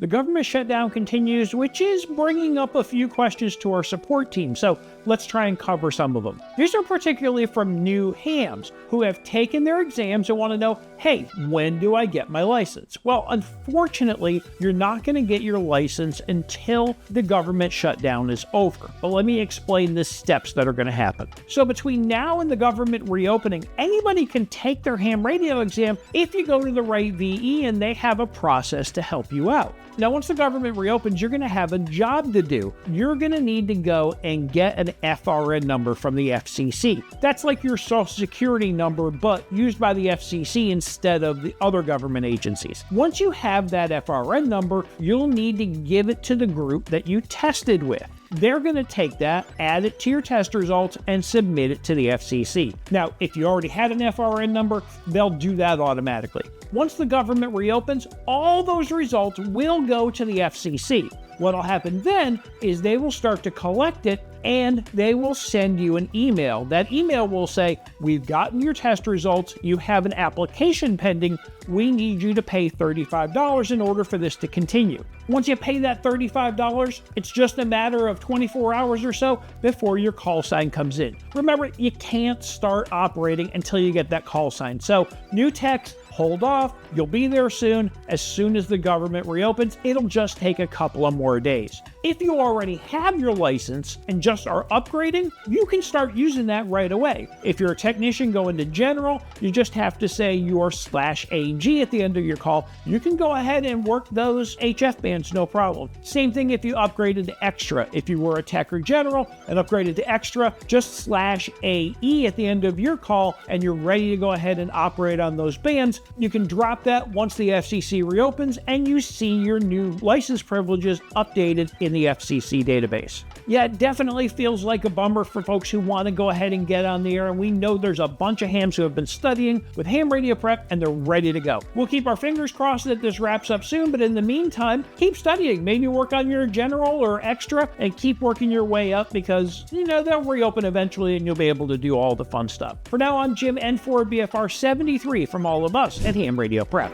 The government shutdown continues, which is bringing up a few questions to our support team, so let's try and cover some of them. These are particularly from new hams who have taken their exams and want to know, hey, when do I get my license? Well, unfortunately, you're not going to get your license until the government shutdown is over. But let me explain the steps that are going to happen. So between now and the government reopening, anybody can take their ham radio exam if you go to the right VE and they have a process to help you out. Now, once the government reopens, you're going to have a job to do. You're going to need to go and get an FRN number from the FCC. That's like your social security number, but used by the FCC instead of the other government agencies. Once you have that FRN number, you'll need to give it to the group that you tested with. They're going to take that, add it to your test results, and submit it to the FCC. Now, if you already had an FRN number, they'll do that automatically. Once the government reopens, all those results will go to the FCC. What'll happen then is they will start to collect it and they will send you an email. That email will say, we've gotten your test results, you have an application pending, we need you to pay $35 in order for this to continue. Once you pay that $35, it's just a matter of 24 hours or so before your call sign comes in. Remember, you can't start operating until you get that call sign. So new techs, hold off, you'll be there soon. As soon as the government reopens, it'll just take a couple of more days. If you already have your license and just are upgrading, you can start using that right away. If you're a technician going to general, you just have to say your /AG at the end of your call. You can go ahead and work those HF bands, no problem. Same thing if you upgraded to extra. If you were a tech or general and upgraded to extra, just /AE at the end of your call and you're ready to go ahead and operate on those bands. You can drop that once the FCC reopens and you see your new license privileges updated in the FCC database. Yeah, it definitely feels like a bummer for folks who want to go ahead and get on the air, and we know there's a bunch of hams who have been studying with ham radio prep and they're ready to go. We'll keep our fingers crossed that this wraps up soon, but in the meantime, keep studying. Maybe work on your general or extra and keep working your way up because, they'll reopen eventually and you'll be able to do all the fun stuff. For now, I'm Jim N4 BFR 73 from all of us at Ham Radio Prep.